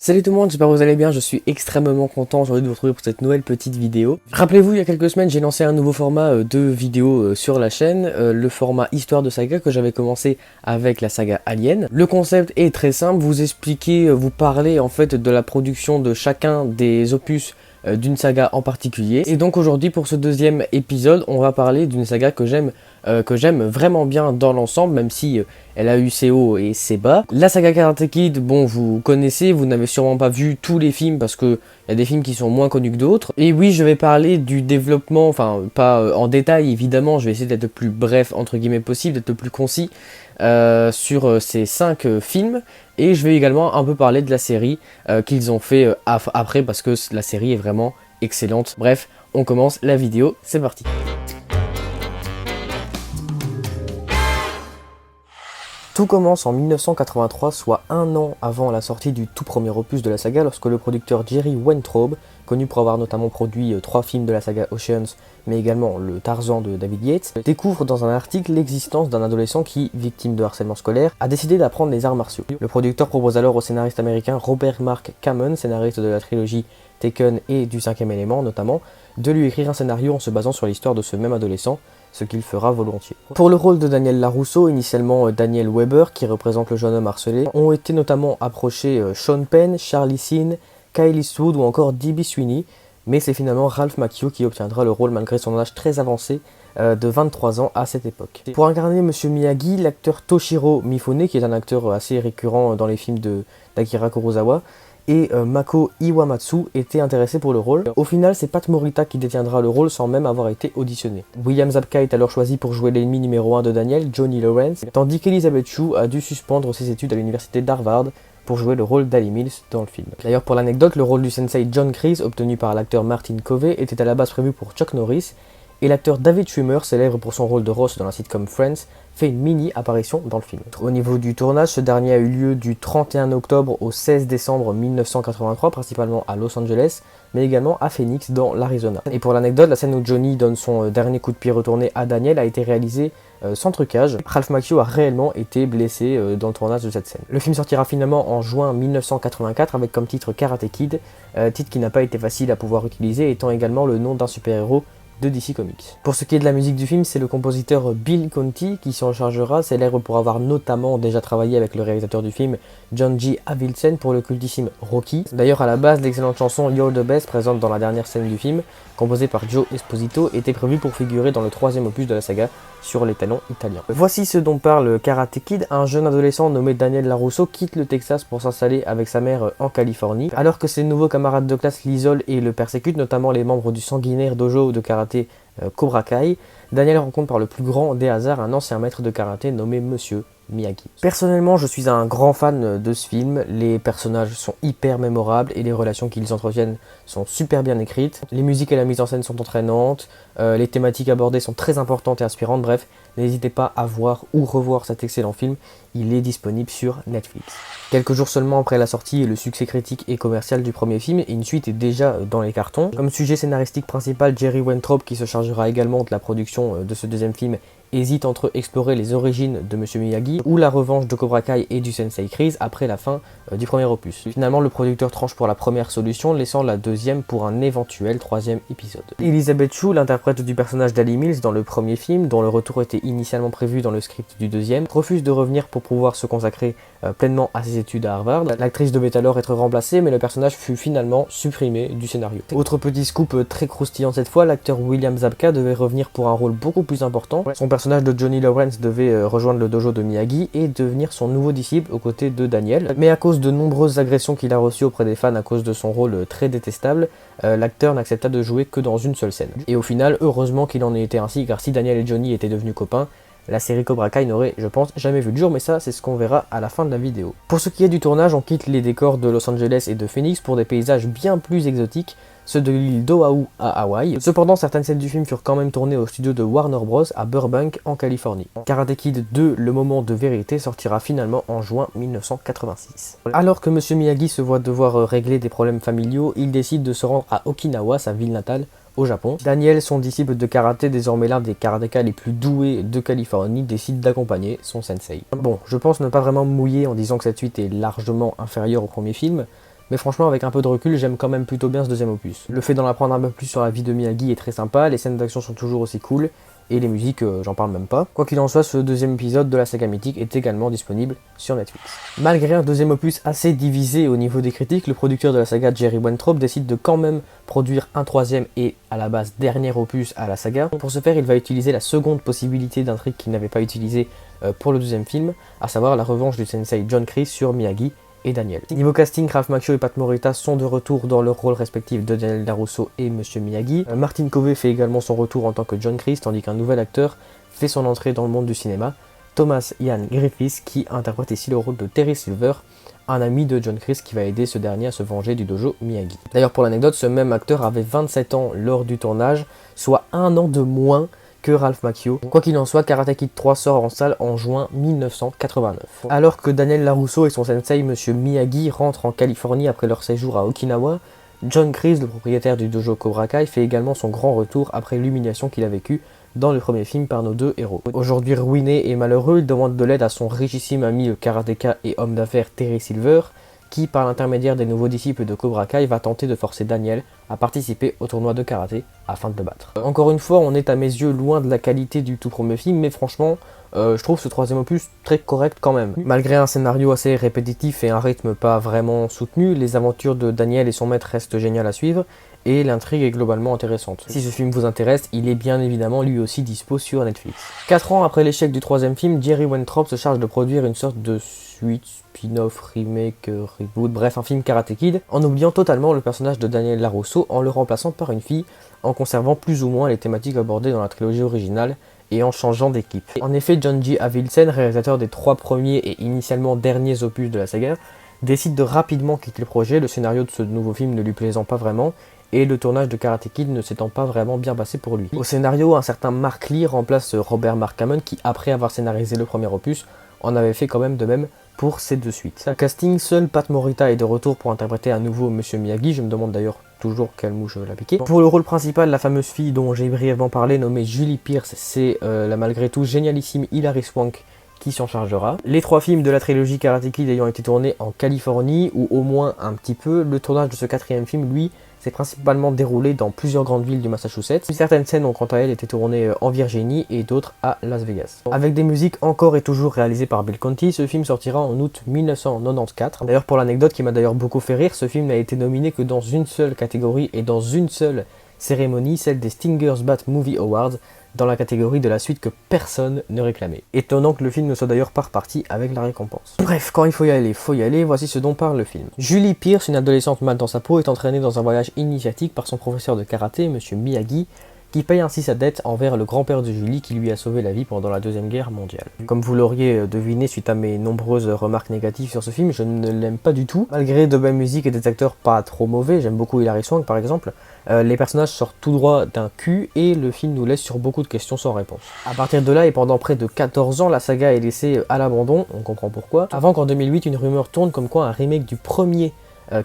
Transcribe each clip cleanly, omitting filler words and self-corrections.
Salut tout le monde, j'espère que vous allez bien, je suis extrêmement content aujourd'hui de vous retrouver pour cette nouvelle petite vidéo. Rappelez-vous, il y a quelques semaines, j'ai lancé un nouveau format de vidéo sur la chaîne, le format Histoire de saga que j'avais commencé avec la saga Alien. Le concept est très simple, vous expliquer, vous parler en fait de la production de chacun des opus d'une saga en particulier. Et donc aujourd'hui pour ce deuxième épisode, on va parler d'une saga que j'aime vraiment bien dans l'ensemble, même si elle a eu ses hauts et ses bas. La saga Karate Kid, bon, vous connaissez, vous n'avez sûrement pas vu tous les films parce que il y a des films qui sont moins connus que d'autres. Et oui, je vais parler du développement, enfin pas en détail évidemment, je vais essayer d'être le plus bref entre guillemets possible, d'être le plus concis sur ces 5 films. Et je vais également un peu parler de la série qu'ils ont fait après parce que la série est vraiment excellente. Bref, on commence la vidéo, c'est parti. Tout commence en 1983, soit un an avant la sortie du tout premier opus de la saga, lorsque le producteur Jerry Weintraub, connu pour avoir notamment produit 3 films de la saga Oceans, mais également le Tarzan de David Yates, découvre dans un article l'existence d'un adolescent qui, victime de harcèlement scolaire, a décidé d'apprendre les arts martiaux. Le producteur propose alors au scénariste américain Robert Mark Kamen, scénariste de la trilogie Taken et du 5e élément notamment, de lui écrire un scénario en se basant sur l'histoire de ce même adolescent, ce qu'il fera volontiers. Pour le rôle de Daniel LaRusso, initialement Daniel Weber, qui représente le jeune homme harcelé, ont été notamment approchés Sean Penn, Charlie Sheen, Kyle Eastwood ou encore D.B. Sweeney, mais c'est finalement Ralph Macchio qui obtiendra le rôle malgré son âge très avancé de 23 ans à cette époque. Pour incarner Monsieur Miyagi, l'acteur Toshiro Mifune, qui est un acteur assez récurrent dans les films d'Akira Kurosawa, et Mako Iwamatsu étaient intéressés pour le rôle. Au final, c'est Pat Morita qui détiendra le rôle sans même avoir été auditionné. William Zabka est alors choisi pour jouer l'ennemi numéro 1 de Daniel, Johnny Lawrence, tandis qu'Elizabeth Shue a dû suspendre ses études à l'université d'Harvard pour jouer le rôle d'Ali Mills dans le film. D'ailleurs, pour l'anecdote, le rôle du sensei John Kreese, obtenu par l'acteur Martin Covey, était à la base prévu pour Chuck Norris, et l'acteur David Schwimmer, célèbre pour son rôle de Ross dans la sitcom Friends, fait une mini-apparition dans le film. Au niveau du tournage, ce dernier a eu lieu du 31 octobre au 16 décembre 1983, principalement à Los Angeles, mais également à Phoenix, dans l'Arizona. Et pour l'anecdote, la scène où Johnny donne son dernier coup de pied retourné à Daniel a été réalisée sans trucage. Ralph Macchio a réellement été blessé dans le tournage de cette scène. Le film sortira finalement en juin 1984 avec comme titre Karate Kid, titre qui n'a pas été facile à pouvoir utiliser, étant également le nom d'un super-héros de DC Comics. Pour ce qui est de la musique du film, c'est le compositeur Bill Conti qui s'en chargera, célèbre pour avoir notamment déjà travaillé avec le réalisateur du film John G. Avildsen pour le cultissime Rocky. D'ailleurs, à la base, l'excellente chanson You're the Best, présente dans la dernière scène du film, composée par Joe Esposito, était prévue pour figurer dans le 3e opus de la saga sur les talons italiens. Voici ce dont parle Karate Kid. Un jeune adolescent nommé Daniel LaRusso quitte le Texas pour s'installer avec sa mère en Californie. Alors que ses nouveaux camarades de classe l'isolent et le persécutent, notamment les membres du sanguinaire dojo de karaté Cobra Kai, Daniel rencontre par le plus grand des hasards un ancien maître de karaté nommé Monsieur Miyagi. Personnellement, je suis un grand fan de ce film. Les personnages sont hyper mémorables et les relations qu'ils entretiennent sont super bien écrites. Les musiques et la mise en scène sont entraînantes, les thématiques abordées sont très importantes et inspirantes. Bref, n'hésitez pas à voir ou revoir cet excellent film, il est disponible sur Netflix. Quelques jours seulement après la sortie et le succès critique et commercial du premier film, une suite est déjà dans les cartons. Comme sujet scénaristique principal, Jerry Weintraub, qui se chargera également de la production de ce deuxième film, hésite entre explorer les origines de Monsieur Miyagi ou la revanche de Cobra Kai et du Sensei Kreese après la fin du premier opus. Finalement, le producteur tranche pour la première solution, laissant la deuxième pour un éventuel 3e épisode. Elizabeth Shue, l'interprète du personnage d'Ali Mills dans le premier film, dont le retour était initialement prévu dans le script du deuxième, refuse de revenir pour pouvoir se consacrer pleinement à ses études à Harvard. L'actrice devait alors être remplacée, mais le personnage fut finalement supprimé du scénario. Autre petit scoop très croustillant cette fois, l'acteur William Zabka devait revenir pour un rôle beaucoup plus important. Son personnage de Johnny Lawrence devait rejoindre le dojo de Miyagi et devenir son nouveau disciple aux côtés de Daniel. Mais à cause de nombreuses agressions qu'il a reçues auprès des fans à cause de son rôle très détestable, l'acteur n'accepta de jouer que dans une seule scène. Et au final, heureusement qu'il en ait été ainsi, car si Daniel et Johnny étaient devenus copains, la série Cobra Kai n'aurait, je pense, jamais vu le jour, mais ça, c'est ce qu'on verra à la fin de la vidéo. Pour ce qui est du tournage, on quitte les décors de Los Angeles et de Phoenix pour des paysages bien plus exotiques, ceux de l'île d'Oahu à Hawaï. Cependant, certaines scènes du film furent quand même tournées au studio de Warner Bros à Burbank, en Californie. Karate Kid 2, le moment de vérité, sortira finalement en juin 1986. Alors que Monsieur Miyagi se voit devoir régler des problèmes familiaux, il décide de se rendre à Okinawa, sa ville natale, au Japon. Daniel, son disciple de karaté, désormais l'un des karatékas les plus doués de Californie, décide d'accompagner son sensei. Bon, je pense ne pas vraiment me mouiller en disant que cette suite est largement inférieure au premier film, mais franchement avec un peu de recul j'aime quand même plutôt bien ce deuxième opus. Le fait d'en apprendre un peu plus sur la vie de Miyagi est très sympa, les scènes d'action sont toujours aussi cool, et les musiques, j'en parle même pas. Quoi qu'il en soit, ce deuxième épisode de la saga mythique est également disponible sur Netflix. Malgré un deuxième opus assez divisé au niveau des critiques, le producteur de la saga, Jerry Weintraub, décide de quand même produire un troisième et à la base dernier opus à la saga. Pour ce faire, il va utiliser la seconde possibilité d'intrigue qu'il n'avait pas utilisée pour le deuxième film, à savoir la revanche du sensei John Kreese sur Miyagi et Daniel. Niveau casting, Ralph Macchio et Pat Morita sont de retour dans leur rôle respectif de Daniel LaRusso et Monsieur Miyagi. Martin Covey fait également son retour en tant que John Kreese, tandis qu'un nouvel acteur fait son entrée dans le monde du cinéma, Thomas Ian Griffiths, qui interprète ici le rôle de Terry Silver, un ami de John Kreese qui va aider ce dernier à se venger du dojo Miyagi. D'ailleurs pour l'anecdote, ce même acteur avait 27 ans lors du tournage, soit un an de moins que Ralph Macchio. Quoi qu'il en soit, Karate Kid 3 sort en salle en juin 1989. Alors que Daniel LaRusso et son sensei Monsieur Miyagi rentrent en Californie après leur séjour à Okinawa, John Kreese, le propriétaire du dojo Cobra Kai, fait également son grand retour après l'humiliation qu'il a vécue dans le premier film par nos deux héros. Aujourd'hui ruiné et malheureux, il demande de l'aide à son richissime ami le karatéka et homme d'affaires Terry Silver, qui, par l'intermédiaire des nouveaux disciples de Cobra Kai, va tenter de forcer Daniel à participer au tournoi de karaté afin de le battre. Encore une fois, on est à mes yeux loin de la qualité du tout premier film, mais franchement, je trouve ce troisième opus très correct quand même. Malgré un scénario assez répétitif et un rythme pas vraiment soutenu, les aventures de Daniel et son maître restent géniales à suivre, et l'intrigue est globalement intéressante. Si ce film vous intéresse, il est bien évidemment lui aussi dispo sur Netflix. 4 ans après l'échec du troisième film, Jerry Weintraub se charge de produire une sorte de suite, spin-off, remake, reboot, bref un film Karate Kid, en oubliant totalement le personnage de Daniel LaRusso en le remplaçant par une fille, en conservant plus ou moins les thématiques abordées dans la trilogie originale, et en changeant d'équipe. En effet, John G. Avildsen, réalisateur des 3 premiers et initialement derniers opus de la saga, décide de rapidement quitter le projet, le scénario de ce nouveau film ne lui plaisant pas vraiment, et le tournage de Karate Kid ne s'étant pas vraiment bien passé pour lui. Au scénario, un certain Mark Lee remplace Robert Mark Hammond qui, après avoir scénarisé le premier opus, en avait fait quand même de même pour ces deux suites. Au casting, seul Pat Morita est de retour pour interpréter à nouveau Monsieur Miyagi, je me demande d'ailleurs toujours quelle mouche l'a piqué. Pour le rôle principal, la fameuse fille dont j'ai brièvement parlé, nommée Julie Pierce, c'est la malgré tout génialissime Hilary Swank qui s'en chargera. Les 3 films de la trilogie Karate Kid ayant été tournés en Californie, ou au moins un petit peu, le tournage de ce 4e film, lui, s'est principalement déroulé dans plusieurs grandes villes du Massachusetts. Certaines scènes ont quant à elles été tournées en Virginie et d'autres à Las Vegas. Avec des musiques encore et toujours réalisées par Bill Conti, ce film sortira en août 1994. D'ailleurs pour l'anecdote qui m'a d'ailleurs beaucoup fait rire, ce film n'a été nominé que dans une seule catégorie et dans une seule cérémonie, celle des Stingers Bat Movie Awards, dans la catégorie de la suite que personne ne réclamait. Étonnant que le film ne soit d'ailleurs pas reparti avec la récompense. Bref, quand il faut y aller, voici ce dont parle le film. Julie Pierce, une adolescente mal dans sa peau, est entraînée dans un voyage initiatique par son professeur de karaté, Monsieur Miyagi, qui paye ainsi sa dette envers le grand-père de Julie qui lui a sauvé la vie pendant la Deuxième Guerre mondiale. Comme vous l'auriez deviné suite à mes nombreuses remarques négatives sur ce film, je ne l'aime pas du tout. Malgré de belles musiques et des acteurs pas trop mauvais, j'aime beaucoup Hilary Swank par exemple, les personnages sortent tout droit d'un cul et le film nous laisse sur beaucoup de questions sans réponse. A partir de là et pendant près de 14 ans, la saga est laissée à l'abandon, on comprend pourquoi, avant qu'en 2008 une rumeur tourne comme quoi un remake du premier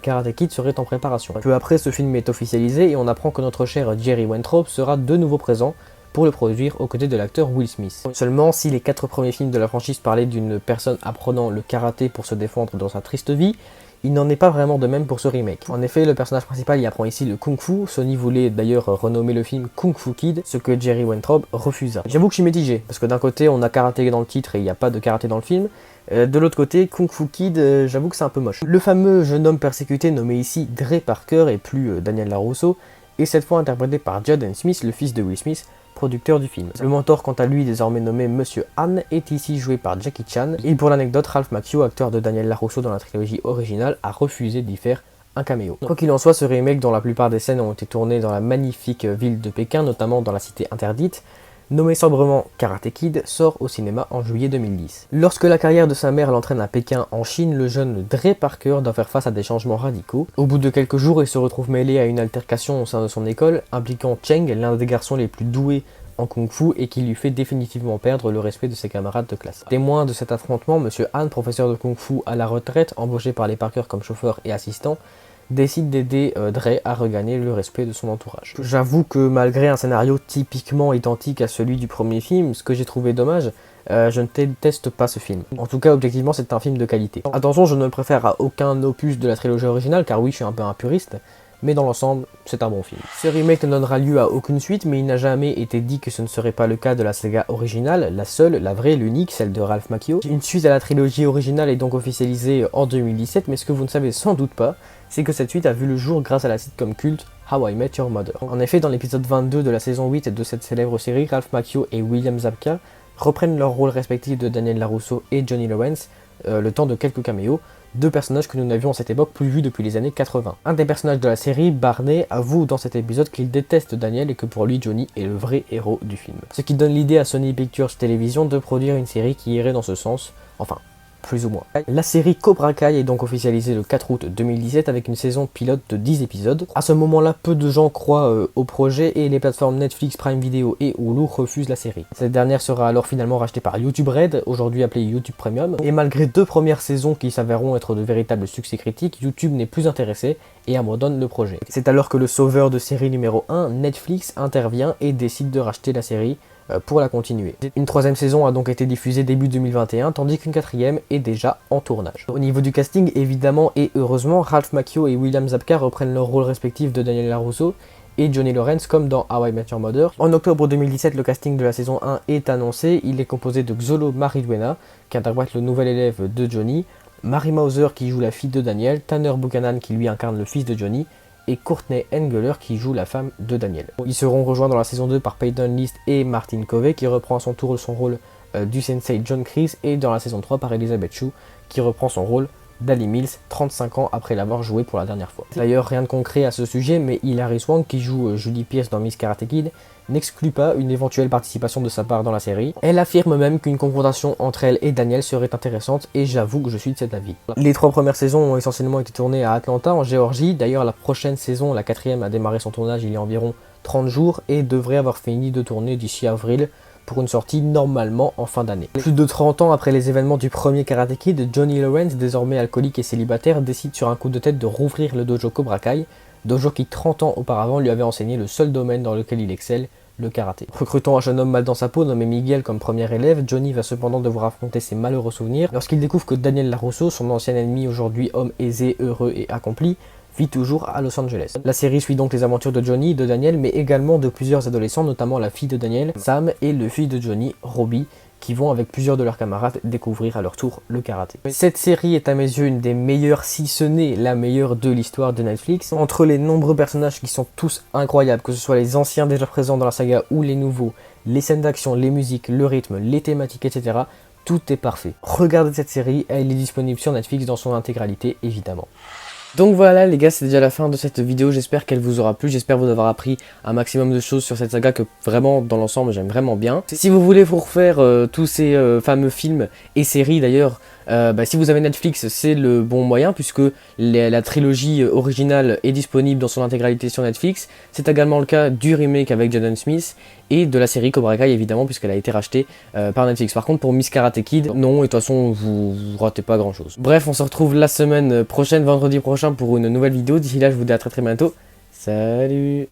Karate Kid serait en préparation. Peu après, ce film est officialisé et on apprend que notre cher Jerry Weintraub sera de nouveau présent pour le produire aux côtés de l'acteur Will Smith. Seulement, si les 4 premiers films de la franchise parlaient d'une personne apprenant le karaté pour se défendre dans sa triste vie, il n'en est pas vraiment de même pour ce remake. En effet, le personnage principal y apprend ici le Kung Fu. Sony voulait d'ailleurs renommer le film Kung Fu Kid, ce que Jerry Weintraub refusa. J'avoue que je suis mitigé, parce que d'un côté on a karaté dans le titre et il n'y a pas de karaté dans le film, de l'autre côté, Kung Fu Kid, j'avoue que c'est un peu moche. Le fameux jeune homme persécuté nommé ici Dre Parker et plus Daniel LaRusso, est cette fois interprété par Jaden Smith, le fils de Will Smith, producteur du film. Le mentor, quant à lui, désormais nommé Monsieur Han, est ici joué par Jackie Chan, et pour l'anecdote, Ralph Macchio, acteur de Daniel LaRusso dans la trilogie originale, a refusé d'y faire un caméo. Quoi qu'il en soit, ce remake, dont la plupart des scènes ont été tournées dans la magnifique ville de Pékin, notamment dans la cité interdite, nommé sobrement Karate Kid, sort au cinéma en juillet 2010. Lorsque la carrière de sa mère l'entraîne à Pékin en Chine, le jeune Dre Parker doit faire face à des changements radicaux. Au bout de quelques jours, il se retrouve mêlé à une altercation au sein de son école, impliquant Cheng, l'un des garçons les plus doués en kung-fu et qui lui fait définitivement perdre le respect de ses camarades de classe. Témoin de cet affrontement, Monsieur Han, professeur de kung-fu à la retraite, embauché par les Parker comme chauffeur et assistant, décide d'aider Dre à regagner le respect de son entourage. J'avoue que malgré un scénario typiquement identique à celui du premier film, ce que j'ai trouvé dommage, je ne déteste pas ce film. En tout cas, objectivement, c'est un film de qualité. Attention, je ne le préfère à aucun opus de la trilogie originale, car oui, je suis un peu un puriste, mais dans l'ensemble, c'est un bon film. Ce remake ne donnera lieu à aucune suite, mais il n'a jamais été dit que ce ne serait pas le cas de la saga originale, la seule, la vraie, l'unique, celle de Ralph Macchio. Une suite à la trilogie originale est donc officialisée en 2017, mais ce que vous ne savez sans doute pas, c'est que cette suite a vu le jour grâce à la sitcom culte How I Met Your Mother. En effet, dans l'épisode 22 de la saison 8 de cette célèbre série, Ralph Macchio et William Zabka reprennent leurs rôles respectifs de Daniel LaRusso et Johnny Lawrence, le temps de quelques caméos, deux personnages que nous n'avions à cette époque plus vus depuis les années 80. Un des personnages de la série, Barney, avoue dans cet épisode qu'il déteste Daniel et que pour lui Johnny est le vrai héros du film. Ce qui donne l'idée à Sony Pictures Television de produire une série qui irait dans ce sens, enfin plus ou moins. La série Cobra Kai est donc officialisée le 4 août 2017 avec une saison pilote de 10 épisodes. À ce moment-là, peu de gens croient au projet et les plateformes Netflix, Prime Video et Hulu refusent la série. Cette dernière sera alors finalement rachetée par YouTube Red, aujourd'hui appelée YouTube Premium, et malgré 2 premières saisons qui s'avéreront être de véritables succès critiques, YouTube n'est plus intéressé et abandonne le projet. C'est alors que le sauveur de série numéro 1, Netflix, intervient et décide de racheter la série pour la continuer. Une 3e saison a donc été diffusée début 2021, tandis qu'une 4e est déjà en tournage. Au niveau du casting, évidemment et heureusement, Ralph Macchio et William Zabka reprennent leurs rôles respectifs de Daniel LaRusso et Johnny Lawrence comme dans How I Met Your Mother. En octobre 2017, le casting de la saison 1 est annoncé. Il est composé de Xolo Mariduena, qui interprète le nouvel élève de Johnny, Mary Mauser qui joue la fille de Daniel, Tanner Buchanan qui lui incarne le fils de Johnny, et Courtney Engeler qui joue la femme de Daniel. Ils seront rejoints dans la saison 2 par Peyton List et Martin Covey qui reprend à son tour son rôle du sensei John Kreese, et dans la saison 3 par Elizabeth Shue qui reprend son rôle d'Ali Mills 35 ans après l'avoir joué pour la dernière fois. D'ailleurs, rien de concret à ce sujet, mais Hilary Swank qui joue Julie Pierce dans Miss Karate Kid n'exclut pas une éventuelle participation de sa part dans la série. Elle affirme même qu'une confrontation entre elle et Daniel serait intéressante et j'avoue que je suis de cet avis. Les 3 premières saisons ont essentiellement été tournées à Atlanta en Géorgie. D'ailleurs, la prochaine saison, la 4e, a démarré son tournage il y a environ 30 jours et devrait avoir fini de tourner d'ici avril pour une sortie normalement en fin d'année. Plus de 30 ans après les événements du premier Karate Kid, Johnny Lawrence, désormais alcoolique et célibataire, décide sur un coup de tête de rouvrir le dojo Cobra Kai, dojo qui 30 ans auparavant lui avait enseigné le seul domaine dans lequel il excelle, le karaté. Recrutant un jeune homme mal dans sa peau nommé Miguel comme premier élève, Johnny va cependant devoir affronter ses malheureux souvenirs lorsqu'il découvre que Daniel LaRusso, son ancien ennemi aujourd'hui homme aisé, heureux et accompli, vit toujours à Los Angeles. La série suit donc les aventures de Johnny, de Daniel, mais également de plusieurs adolescents, notamment la fille de Daniel, Sam, et le fils de Johnny, Robbie, qui vont avec plusieurs de leurs camarades découvrir à leur tour le karaté. Cette série est à mes yeux une des meilleures, si ce n'est la meilleure de l'histoire de Netflix. Entre les nombreux personnages qui sont tous incroyables, que ce soit les anciens déjà présents dans la saga ou les nouveaux, les scènes d'action, les musiques, le rythme, les thématiques, etc., tout est parfait. Regardez cette série, elle est disponible sur Netflix dans son intégralité, évidemment. Donc voilà les gars, c'est déjà la fin de cette vidéo, j'espère qu'elle vous aura plu, j'espère vous avoir appris un maximum de choses sur cette saga que vraiment dans l'ensemble j'aime vraiment bien. Si vous voulez vous refaire tous ces fameux films et séries d'ailleurs, si vous avez Netflix c'est le bon moyen puisque la trilogie originale est disponible dans son intégralité sur Netflix. C'est également le cas du remake avec Jaden Smith et de la série Cobra Kai évidemment puisqu'elle a été rachetée par Netflix. Par contre pour Miss Karate Kid, non, et de toute façon vous ratez pas grand chose. Bref, on se retrouve la semaine prochaine, vendredi prochain pour une nouvelle vidéo. D'ici là je vous dis à très bientôt. Salut!